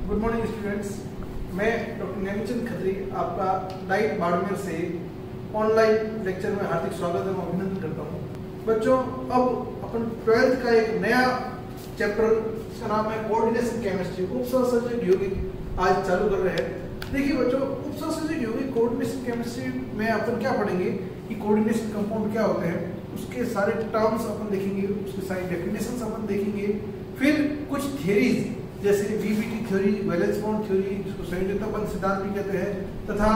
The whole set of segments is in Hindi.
Good morning students. मैं डॉक्टर नेमिचंद खत्री आपका डाइट बाड़मेर से ऑनलाइन लेक्चर में हार्दिक स्वागत एवं अभिनंदन करता हूँ। बच्चों, अब अपन 12th का एक नया चैप्टर जिसका नाम है कोऑर्डिनेशन केमिस्ट्री उपसहसंयोजक यौगिक आज चालू कर रहे हैं। देखिए बच्चों, उपसहसंयोजक यौगिक कोऑर्डिनेशन केमिस्ट्री में अपन क्या पढ़ेंगे कि कोऑर्डिनेशन कंपाउंड क्या होते हैं, उसके सारे टर्म्स अपन देखेंगे, उसके सारी डेफिनेशंस अपन देखेंगे, फिर कुछ थ्योरीज जैसे VBT theory, valence bond theory जिसको संयोजकता बंध सिद्धांत भी कहते हैं, तथा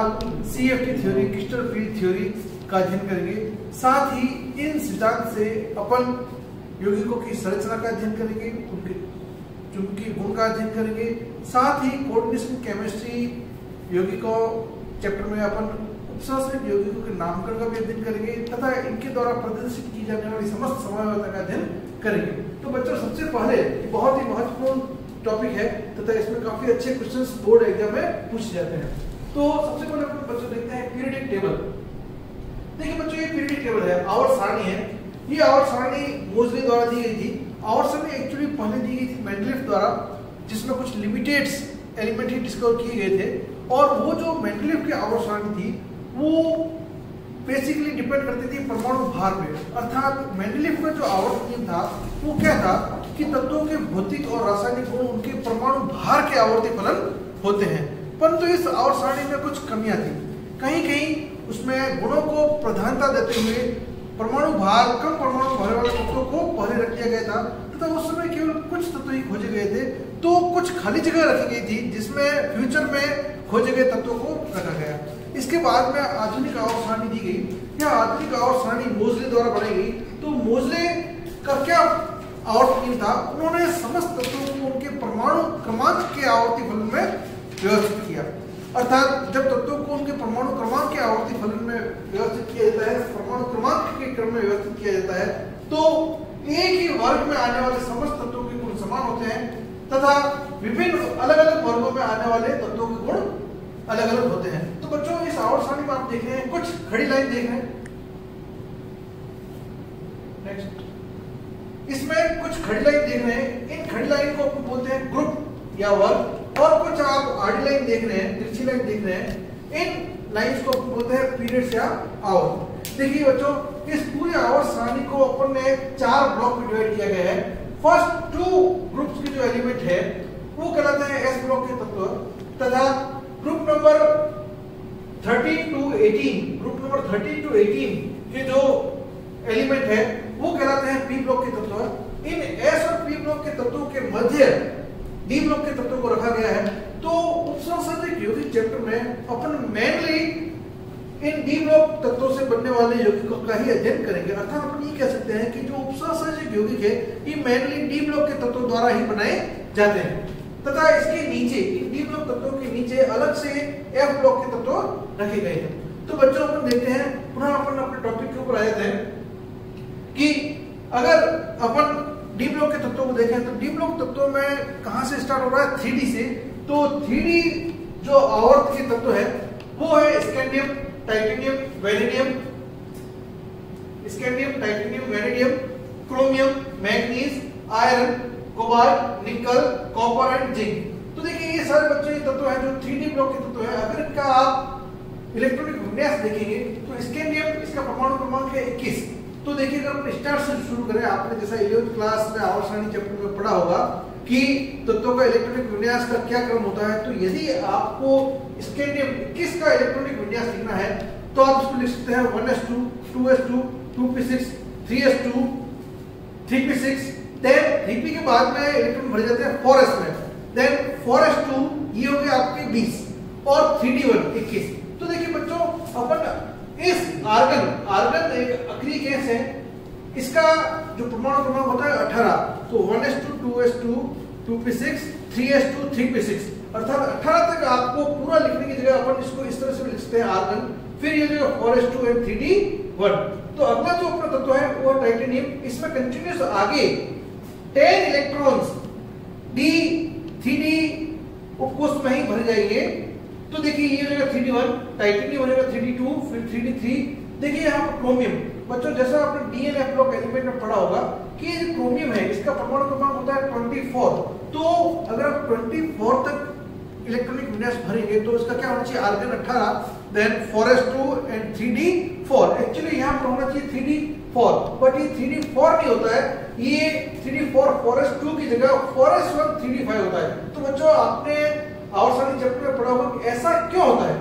CFT theory, crystal field theory का अध्ययन करेंगे। साथ ही इन सिद्धांत से अपन यौगिकों की संरचना का अध्ययन करेंगे, उनके चुंबकीय गुण का अध्ययन करेंगे। साथ ही कोऑर्डिनेशन केमिस्ट्री यौगिकों चैप्टर में अपन उपसहसंयोजक यौगिकों के नामकरण का भी अध्ययन करेंगे तथा इनके द्वारा प्रदर्शित की जाने वाली समस्त समवायता का अध्ययन करेंगे। तो बच्चों, सबसे पहले बहुत ही महत्वपूर्ण टॉपिक है तथा इसमें काफी अच्छे क्वेश्चंस बोर्ड एग्जाम में पूछे जाते हैं। तो सबसे पहले अपन बच्चों देखते हैं पीरियडिक टेबल। देखिए बच्चों, ये पीरियडिक टेबल है, आवर्त सारणी है। ये आवर्त सारणी मोजले द्वारा दी गई थी। आवर्त सारणी एक्चुअली पहले दी गई थी मेंडलीफ द्वारा, जिसमें कुछ लिमिटेड एलिमेंट ही डिस्कवर किए गए थे। और वो जो मेंडलीफ की आवर्त सारणी थी वो बेसिकली डिपेंड करती थी परमाणु भार पे। अर्थात मेंडलीफ का जो आवर्त नियम था वो क्या था कि तत्वों के भौतिक और रासायनिक गुण उनके परमाणु भार के आवर्ती फलन होते हैं। परंतु इस आवर्त सारणी में कुछ कमियां थी। कहीं कहीं उसमें गुणों को प्रधानता देते हुए परमाणु भार कम परमाणु भार वाले तत्वों को पहले रख दिया गया था तथा उस समय केवल कुछ तत्व ही खोजे गए थे। तो कुछ खाली जगह रखी गई थी जिसमें फ्यूचर में खोजे गए तत्वों को रखा गया। इसके बाद में आधुनिक आवर्त सारणी दी गई। यह आधुनिक आवर्त सारणी मोजले द्वारा बनाई गई। तो मोजले का क्या आवर्त नियम था, उन्होंने समस्त तत्वों को उनके परमाणु क्रमांक के आवर्ती फलन में व्यवस्थित किया। अर्थात जब तत्वों को उनके परमाणु क्रमांक के आवर्ती फलन में व्यवस्थित किया जाता है, परमाणु क्रमांक के क्रम में व्यवस्थित किया जाता है, तो एक ही वर्ग में आने वाले समस्त तत्वों के गुण समान होते हैं तथा विभिन्न अलग अलग वर्गों में आने वाले तत्वों के गुण अलग अलग होते हैं। तो बच्चों, इस आवर्त सारणी में आप देख रहे हैं, कुछ खड़ी लाइन देख रहे हैं। नेक्स्ट, इसमें कुछ खड़ी लाइन देख रहे हैं। इन खड़ी लाइन को अपन बोलते हैं ग्रुप या वर्ग। और कुछ आप आड़ी लाइन देख रहे हैं, तिरछी लाइन देख रहे हैं। इन लाइंस को अपन बोलते हैं पीरियड्स या आवर्त। देखिए बच्चों, इस पूरे आवर्त सारणी को अपन ने 4 ब्लॉक में डिवाइड किया गया है। फर्स्ट 2 ग्रुप्स के जो एलिमेंट है वो कहलाते हैं एस ब्लॉक के तत्व तथा ग्रुप नंबर 13 to 18 के जो एलिमेंट है वो कहलाते हैं पी ब्लॉक के तत्व। इन एस और पी ब्लॉक के तत्वों के मध्य डी ब्लॉक के तत्वों को रखा गया है। तो उपसहसंयोजक यौगिक चैप्टर में अपन मेनली इन डी ब्लॉक तत्वों से बनने वाले यौगिकों का ही अध्ययन करेंगे। अर्थात अपन ये कह सकते हैं कि जो उपसहसंयोजक यौगिक है ये मेनली डी ब्लॉक के तत्वों द्वारा ही बनाए जाते हैं तथा इसके नीचे इन डी ब्लॉक तत्वों के नीचे अलग से एफ ब्लॉक के तत्व रखे गए हैं। तो बच्चों, अपन देखते हैं, पुनः अपन अपने टॉपिक के ऊपर आ जाते हैं कि अगर अपन डी ब्लॉक के तत्वों को देखें तो डी ब्लॉक तत्वों में कहां से स्टार्ट हो रहा है, 3D से। तो 3D जो आवर्त के तत्व है वो है scandium, titanium, vanadium, chromium, manganese, iron, cobalt, निकल, कॉपर एंड जिंक। तो देखिए, ये सारे बच्चों ये तत्व हैं जो 3D ब्लॉक के तत्व हैं। अगर इनका आप इलेक्ट्रॉनिक विन्यास देखेंगे तो स्कैंडियम, इसका परमाणु क्रमांक है 21। तो देखिए, अगर अपन स्टार्ट से शुरू करें, आपने जैसा 11th क्लास में आवर्त सारणी चैप्टर में पढ़ा होगा कि तत्वों का इलेक्ट्रॉनिक विन्यास का क्या क्रम होता है। तो यदि आपको स्कैंडियम 21 का इलेक्ट्रॉनिक विन्यास लिखना है तो आप इसको लिख सकते हैं 1s2, 2s2, 2p6, 3s2, 3p6। Then 3p के बाद में इलेक्ट्रॉन भरे जाते हैं 4s में। देन 4s2 ये हो गया आपके 20 और 3d1 21। तो देखिए बच्चों, अपन इस आर्गन एक अक्रिय गैस है, इसका जो परमाणु क्रमांक होता है 18। तो 1s2, 2s2, 2p6, 3s2, 3p6, अर्थात 18 तक आपको पूरा लिखने की जगह अपन इसको इस तरह से लिखते हैं आर्गन। फिर ये जो 4s2 एंड 3d1। तो अगला जो अपना तत्व है वो टाइटेनियम। इसमें कंटिन्यूस आगे 10 इलेक्ट्रॉन्स डी 3D उपकोष्ठ में ही भरे जाएंगे। तो देखिए, ये हो जाएगा 3d1, टाइटेनियम हो जाएगा 3d2, फिर 3d3। देखिए यहाँ पर क्रोमियम, बच्चों जैसा आपने डीएनएफ ब्लॉक एलिमेंट में पढ़ा होगा कि जो क्रोमियम है इसका परमाणु क्रमांक होता है 24। तो अगर आप 24 तक इलेक्ट्रॉनिक विन्यास भरेंगे तो इसका क्या होना चाहिए, argon 18, then 4s2 and 3d4। Actually यहाँ पर होना चाहिए 3d4, बट ये 3d4 नहीं होता है, ये 3d4 4s2 की जगह 4s1 3d5 होता है। तो बच्चों आपने आवर्सानी चैप्टर में पढ़ा होगा कि ऐसा क्यों होता है।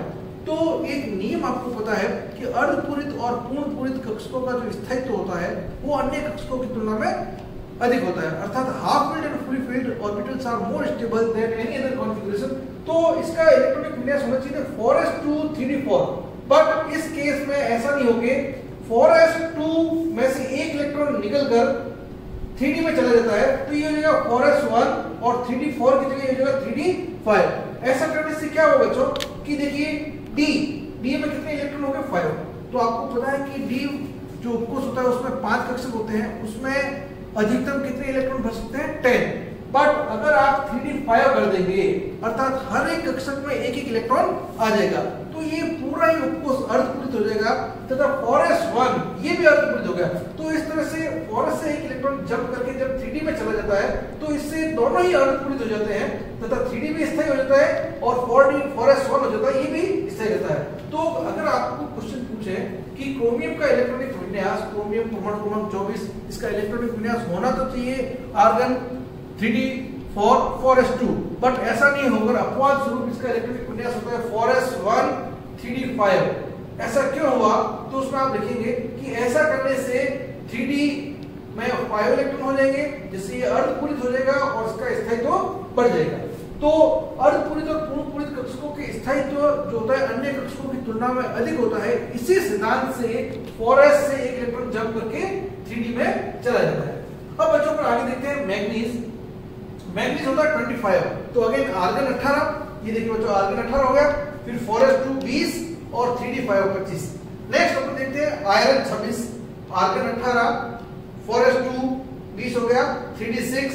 तो एक नियम आपको पता है कि अर्धपूरित और पूर्ण पूरित कक्षकों का जो स्थायित्व होता है वो अन्य कक्षकों की तुलना में अधिक होता है, अर्थात half filled and fully filled orbitals are more stable than any other configuration. तो इसका इलेक्ट्रॉनिक विन्यास होना चाहिए 4s2 3d4, बट इस केस में ऐसा नहीं होगे, 4s2 में से एक इलेक्ट्रॉन निकलकर 3d में चला जाता है, तो ये हो जाएगा 4s1 और 3d4 की जगह ये हो जाएगा 3d5। ऐसा करने से क्या होगा बच्चों कि देखिए डी में कितने इलेक्ट्रॉन हो गए, 5। तो आपको पता है कि डी जो उपकोष होता है उसमें 5 कक्षक होते हैं, उसमें अधिकतम कितने इलेक्ट्रॉन भर सकते हैं, 10। बट अगर आप 3d5 कर देंगे अर्थात हर एक कक्षक में एक एक इलेक्ट्रॉन आ जाएगा, तो ये पूरा ही उपकोष अर्धपूरित हो जाएगा तथा 4s1 ये भी अर्धपूरित हो गया। तो इस तरह से 4s से एक इलेक्ट्रॉन जंप करके जब 3d में चला जाता है तो इससे दोनों ही अर्धपूरित हो जाते हैं तथा 3d भी स्थायी हो जाता है और 4s1 हो जाता है, ये भी स्थायी रहता है। तो अगर आपको क्वेश्चन पूछे कि क्रोमियम का इलेक्ट्रॉनिक विन्यास, क्रोमियम परमाणु क्रमांक 24, इसका इलेक्ट्रॉनिक विन्यास होना तो चाहिए आर्गन 3d4 4s2, बट ऐसा नहीं होगा, अपवाद स्वरूप इसका इलेक्ट्रॉनिक विन्यास होता है 4s1 3d5। ऐसा क्यों हुआ, तो उसमें आप देखेंगे कि ऐसा करने से 3d में 5 इलेक्ट्रॉन हो जाएंगे, जिससे ये अर्धपूरित हो जाएगा और इसका स्थायित्व बढ़ जाएगा। तो अर्धपूरित और पूर्ण पूरित कक्षकों के स्थायित्व जो होता है अन्य कक्षकों की तुलना में अधिक होता है। इसी सिद्धांत से 4s से एक इलेक्ट्रॉन जंप करके 3d में चला जाता है। अब बच्चों पर आगे देखते हैं मैग्नीज। मैग्नीज होता है 25, तो अगेन आर्गन 18, ये देखिए बच्चों आर्गन 18 हो गया, फिर 4s2 20 और 3d5 25। नेक्स्ट अपन देखते हैं आयरन 26, आर्गन 18, 4s2 20 हो गया, 3d6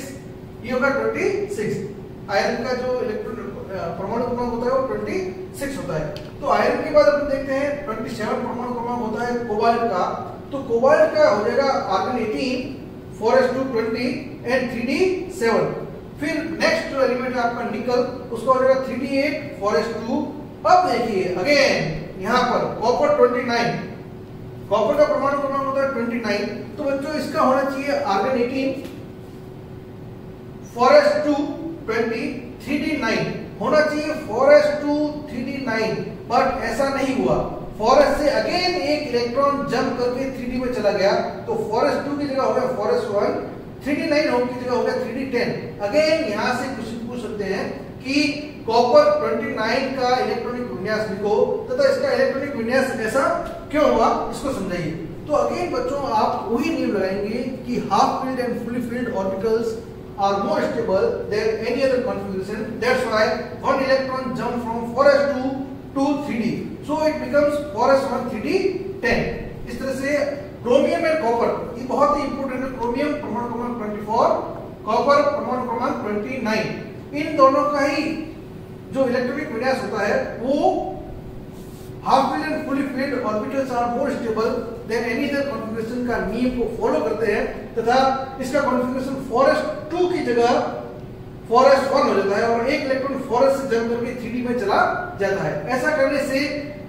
ये होगा 26। आयरन का जो इलेक्ट्रॉन परमाणु क्रमांक होता है वो 26 होता है। तो आयरन के बाद अपन देखते हैं 27 परमाणु क्रमांक होता है कोबाल्ट का, तो कोबाल्ट का हो जाएगा आर्गन 18, 4s2 20 एंड 3d7। फिर नेक्स्ट जो एलिमेंट है आपका निकल, उसका हो जाएगा 3d8 4s2। अब देखिए अगेन यहाँ पर कॉपर 29, कॉपर का परमाणु क्रमांक होता है 29, तो बच्चों इसका होना चाहिए आर्गन 18 4s2 20 3d9 होना चाहिए 4s2 3d9, बट ऐसा नहीं हुआ। 4s से अगेन एक इलेक्ट्रॉन जंप करके 3d में चला गया, तो 4s2 की जगह हो गया 4s1, 3d9 की जगह हो गया 3d10। अगेन यहां से क्वेश्चन पूछ सकते हैं कि कॉपर 29 का इलेक्ट्रॉनिक विन्यास लिखो तथा इसका इलेक्ट्रॉनिक विन्यास ऐसा क्यों हुआ, इसको समझाइए। तो अगेन बच्चों आप वही नियम लगाएंगे कि half filled and fully filled orbitals are more stable than any other configuration. That's why one electron jump from 4s2 to 3d, so it becomes 4s1 3d10। इस तरह से क्रोमियम एंड कॉपर ये बहुत ही इंपॉर्टेंट है। क्रोमियम परमाणु क्रमांक 24, कॉपर परमाणु क्रमांक 29, इन दोनों का ही जो इलेक्ट्रॉनिक विन्यास होता है वो half filled and fully filled orbitals are more stable than any other configuration का नियम को फॉलो करते हैं तथा इसका कॉन्फ़िगरेशन 4s2 की जगह 4s1 हो जाता है और एक इलेक्ट्रॉन 4s से जंप करके 3d में चला जाता है। ऐसा करने से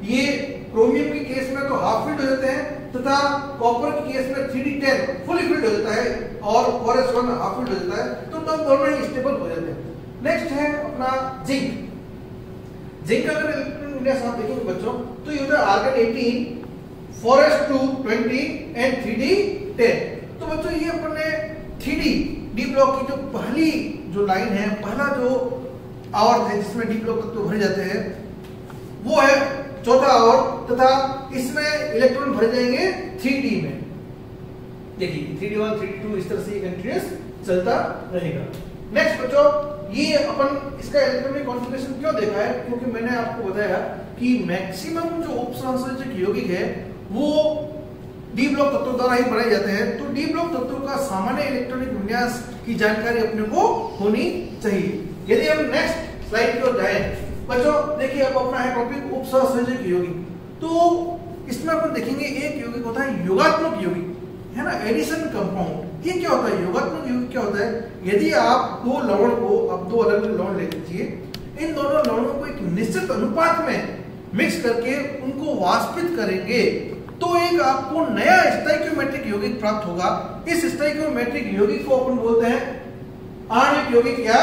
ये क्रोमियम के केस में तो हाफ फील्ड हो जाते हैं तथा कॉपर के केस में 3d10 फुली फील्ड हो जाता है और 4s1 हाफ फील्ड हो जाता है, तो दोनों ही स्टेबल हो जाते हैं। नेक्स्ट है अपना जिंक। जिंक का अगर इलेक्ट्रॉन विन्यास आप देखेंगे बच्चों तो ये होता है आर्गन 18 4s2 20 एंड 3d10। तो बच्चों ये अपन ने 3d डी ब्लॉक की जो पहली जो लाइन है, पहला जो आवर्त है जिसमें डी ब्लॉक तत्व भरे जाते हैं वो है चौथा आवर्त तथा इसमें इलेक्ट्रॉन भरे जाएंगे 3d में। देखिए 3d1 3d2 इस तरह से ये कंटीन्यूअस चलता रहेगा। नेक्स्ट बच्चों ये अपन इसका इलेक्ट्रॉनिक कॉन्फ़िगरेशन क्यों देखा है, क्योंकि मैंने आपको बताया कि मैक्सिमम जो उपसंयोजक यौगिक है वो डी ब्लॉक तत्वों द्वारा ही बनाए जाते हैं। तो डी ब्लॉक तत्वों का सामान्य इलेक्ट्रॉनिक विन्यास की जानकारी अपने को होनी चाहिए। यदि हम नेक्स्ट स्लाइड की ओर जाएं बच्चों, देखिए अब अपना है टॉपिक उपसंयोजक यौगिक। तो इसमें अपन देखेंगे एक यौगिक होता है योगात्मक यौगिक, है ना, एडिशन कंपाउंड। ये क्या होता है योगात्मक यौगिक क्या होता है, यदि आप दो लवण को, आप दो अलग अलग लवण ले लीजिए, इन दोनों लवणों को एक निश्चित अनुपात में मिक्स करके उनको वाष्पित करेंगे तो एक आपको नया स्टोइकियोमेट्रिक यौगिक प्राप्त होगा। इस स्टोइकियोमेट्रिक यौगिक को अपन बोलते हैं आणविक यौगिक या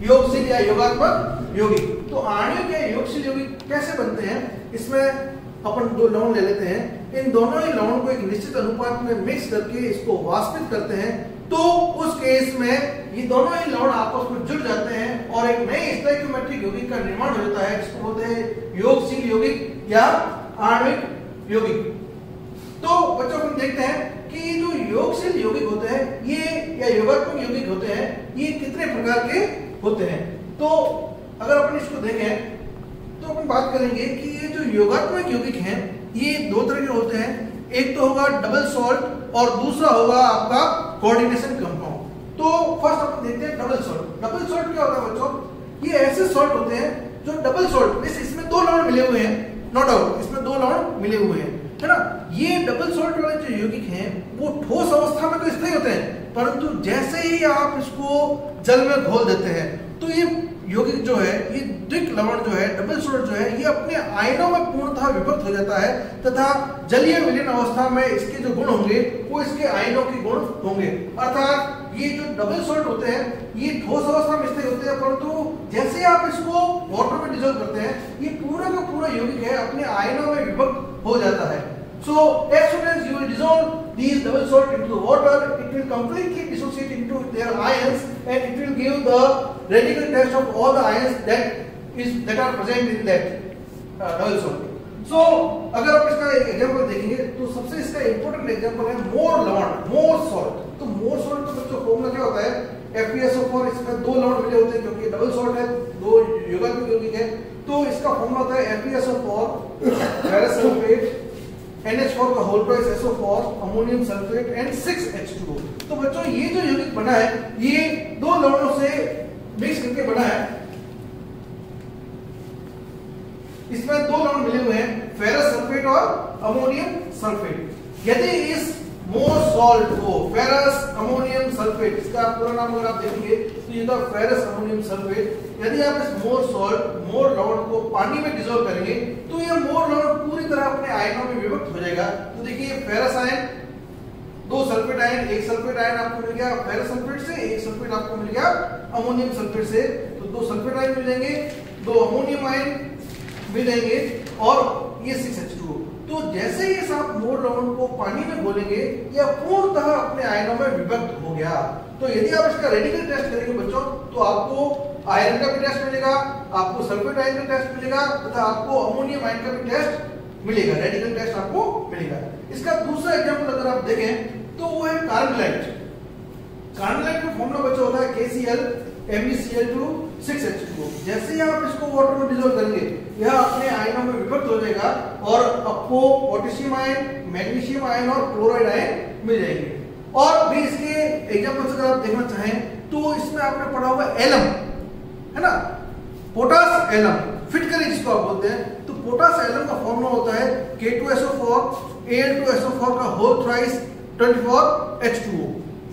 योगशील या योगात्मक यौगिक। तो आणविक या योगशील यौगिक कैसे बनते हैं, इसमें अपन दो लवण ले लेते हैं, इन दोनों ही लवण को एक निश्चित अनुपात में मिक्स करके इसको वाष्पित करते हैं तो उस केस में ये दोनों ही लवण आपस में जुड़ जाते हैं और एक नए स्टोइकियोमेट्रिक यौगिक का निर्माण हो जाता है, जिसको बोलते हैं योगशील यौगिक या आणविक यौगिक। तो बच्चों हम देखते हैं कि जो योगशील यौगिक होते हैं ये या योगात्मक यौगिक होते हैं ये कितने प्रकार के होते हैं। तो अगर अपन इसको देखें तो अपन बात करेंगे कि ये जो योगात्मक यौगिक हैं ये दो तरह के होते हैं, एक तो होगा डबल सॉल्ट और दूसरा होगा आपका कोऑर्डिनेशन कंपाउंड। तो फर्स्ट अपन देखते हैं डबल सॉल्ट। डबल सॉल्ट क्या होता है बच्चों, ये ऐसे सॉल्ट होते हैं जो डबल सॉल्ट, इसमें दो लवण मिले हुए हैं, नो डाउट इसमें दो लवण मिले हुए हैं, है ना। ये डबल सॉल्ट वाले जो यौगिक हैं वो ठोस अवस्था में तो स्थायी होते हैं, परंतु जैसे ही आप इसको जल में घोल देते हैं तो ये यौगिक जो है, ये द्विक लवण जो है, डबल सॉल्ट जो है, ये अपने आयनों में पूर्णतः विभक्त हो जाता है तथा जलीय विलीन अवस्था में इसके जो गुण होंगे वो इसके आयनों के गुण होंगे। अर्थात ये जो डबल सॉल्ट होते हैं ये ठोस अवस्था में स्थायी होते हैं, परंतु जैसे आप इसको वाटर में डिसॉल्व करते हैं ये पूरा का पूरा यौगिक है अपने आयनों में विभक्त हो जाता है। So as soon as you will dissolve these double salt into the water, it will completely dissociate into their ions and it will give the radical test of all the ions that are present in that double salt. So अगर आप इसका एक एग्जांपल देखेंगे तो सबसे इसका इंपॉर्टेंट एग्जांपल है मोर लवण, मोर सॉल्ट। तो मोर सॉल्ट का बच्चों फॉर्मूला क्या होता है, FeSO4, इसमें दो लवण मिले होते हैं क्योंकि डबल सॉल्ट है, दो योगात्मक यौगिक है, तो इसका फॉर्मूला होता है FeSO4 ferrous sulfate NH4 का whole twice SO4 ammonium sulphate and 6H2O। तो बच्चों ये जो यौगिक बना है ये दो लवणों से मिक्स करके बना है, इसमें दो लवण मिले हुए हैं फेरस सल्फेट और अमोनियम सल्फेट। यदि इस मोर सॉल्ट को फेरस अमोनियम सल्फेट, इसका पूरा नाम अगर आप देखेंगे तो ये था फेरस अमोनियम सल्फेट, यदि आप इस मोर सॉल्ट, मोर लवण को पानी में डिसॉल्व करेंगे तो ये मोर लवण पूरी तरह अपने आयनों में विभक्त हो जाएगा। तो देखिए फेरस आयन, दो सल्फेट आयन, एक सल्फेट आयन आपको मिल गया फेरस सल्फेट से, एक सल्फेट आपको मिल गया अमोनियम सल्फेट से, तो दो सल्फेट आयन मिल जाएंगे, दो अमोनियम आयन मिल जाएंगे और ये 6H2O। तो जैसे ही इस आप मोर लवण को पानी में घोलेंगे यह पूर्णतः अपने आयनों में विभक्त हो गया। तो यदि आप इसका रेडिकल टेस्ट करेंगे बच्चों तो आपको आयरन का भी टेस्ट मिलेगा, आपको सल्फेट आयन का टेस्ट मिलेगा तथा आपको अमोनियम आयन का भी टेस्ट मिलेगा, रेडिकल टेस्ट आपको मिलेगा। इसका दूसरा एग्जांपल अगर आप देखें तो वो है कार्बोलाइट। कार्बोलाइट का फॉर्मूला बच्चा होता है KCl MeCl2 6H2O। जैसे ही आप इसको वाटर में डिसॉल्व करेंगे यह अपने आयनों में विभक्त हो जाएगा और आपको पोटेशियम आयन, मैग्नीशियम आयन और क्लोराइड आयन मिल जाएंगे। और भी इसके एग्जांपल्स अगर आप देखना चाहें तो इसमें आपने पढ़ा हुआ एलम, है ना, पोटास एलम, फिटकरी जिसको आप बोलते हैं। तो पोटास एलम का फॉर्मूला होता है K2SO4 Al2SO4 का होल थ्राइस 24H2O।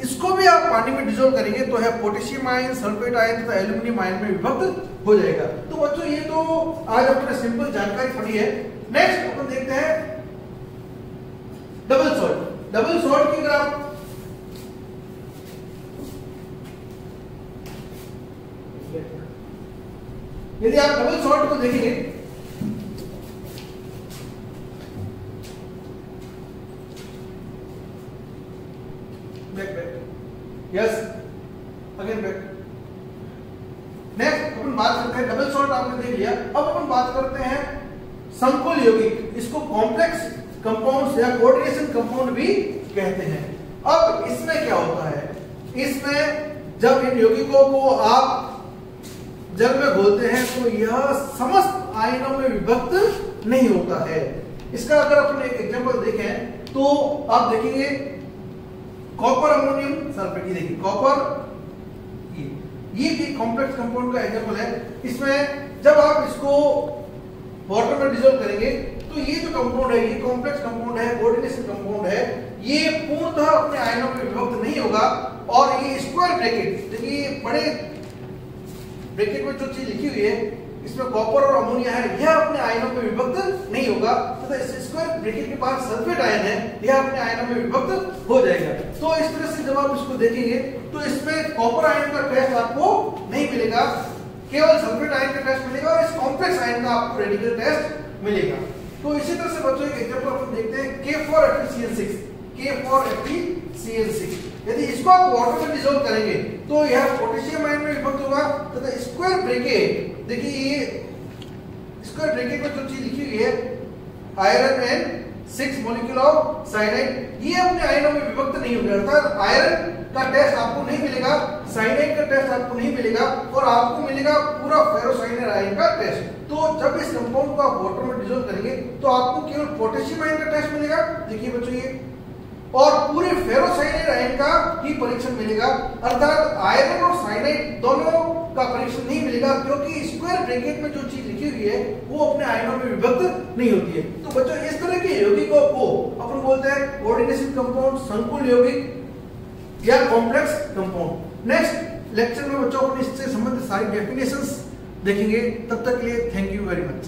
इसको भी आप पानी में डिसॉल्व करेंगे तो है पोटेशियम आयन, सल्फेट आयन तथा एल्यूमिनियम आयन में विभक्त हो जाएगा। तो बच्चों ये तो आज अपने सिंपल जानकारी पढ़ी है। नेक्स्ट अपन देखते हैं डबल सॉल्ट। डबल सॉल्ट की अगर आप यदि आप डबल सॉल्ट को देखेंगे यस अगेन बैक। नेक्स्ट अपन बात करते हैं, डबल सॉल्ट आपने देख लिया, अब अपन बात करते हैं संकुल यौगिक। इसको कॉम्प्लेक्स कंपाउंड्स या कोऑर्डिनेशन कंपाउंड भी कहते हैं। अब इसमें क्या होता है, इसमें जब इन यौगिकों को आप जल में घोलते हैं तो यह समस्त आयनों में विभक्त नहीं होता है। इसका अगर अपन एक एग्जांपल देखें तो आप देखेंगे कॉपर अमोनियम सल्फेट, ये देखिए कॉपर, ये एक कॉम्प्लेक्स कंपाउंड का एग्जांपल है। इसमें जब आप इसको वाटर में डिसॉल्व करेंगे तो ये जो कंपाउंड है ये कॉम्प्लेक्स कंपाउंड है, कोऑर्डिनेशन कंपाउंड है, ये पूर्णतः अपने आयनों में विभक्त नहीं होगा। और ये स्क्वायर ब्रैकेट देखिए बड़े ब्रैकेट में जो चीज लिखी हुई है इसमें कॉपर और अमोनिया है, यह अपने आयनों में विभक्त नहीं होगा तथा तो स्क्वायर ब्रैकेट के पास सल्फेट आयन है, यह अपने आयनों में विभक्त हो जाएगा। तो इस तरह से जब आप इसको देखेंगे तो इसमें कॉपर आयन का टेस्ट आपको नहीं मिलेगा, केवल सल्फेट आयन का टेस्ट मिलेगा और इस कॉम्प्लेक्स आयन का आपको रेडिकल टेस्ट मिलेगा। तो इसी तरह से बच्चों एक एग्जांपल अपन देखते हैं K4FeCl6, K4FeCl6 यदि इसको आप वाटर में डिसॉल्व करेंगे तो यह पोटेशियम आयन में विभक्त होगा तथा स्क्वायर ब्रैकेट, देखिए ये स्क्वायर ब्रैकेट में जो चीज लिखी हुई है iron and 6 molecule of cyanide, ये अपने आयनों में विभक्त नहीं होंगे, अर्थात आयरन का टेस्ट आपको नहीं मिलेगा, साइनाइड का टेस्ट आपको नहीं मिलेगा और आपको मिलेगा पूरा फेरोसाइनाइड आयन का टेस्ट। तो जब इस कंपाउंड को आप वाटर में डिसॉल्व करेंगे तो आपको केवल पोटेशियम आयन का टेस्ट मिलेगा, देखिए बच्चों ये, और पूरे फेरोसाइनाइड आयन का ही परीक्षण मिलेगा, अर्थात आयरन और साइनाइड दोनों का परीक्षण नहीं मिलेगा क्योंकि स्क्वायर ब्रैकेट में जो चीज लिखी हुई है वो अपने आयनों में विभक्त नहीं होती है। तो बच्चों इस तरह के यौगिकों को अपन बोलते हैं कोऑर्डिनेशन कंपाउंड, संकुल यौगिक या कॉम्प्लेक्स कंपाउंड। नेक्स्ट लेक्चर में बच्चों अपन इससे संबंधित सारी डेफिनेशंस देखेंगे, तब तक के लिए थैंक यू वेरी मच।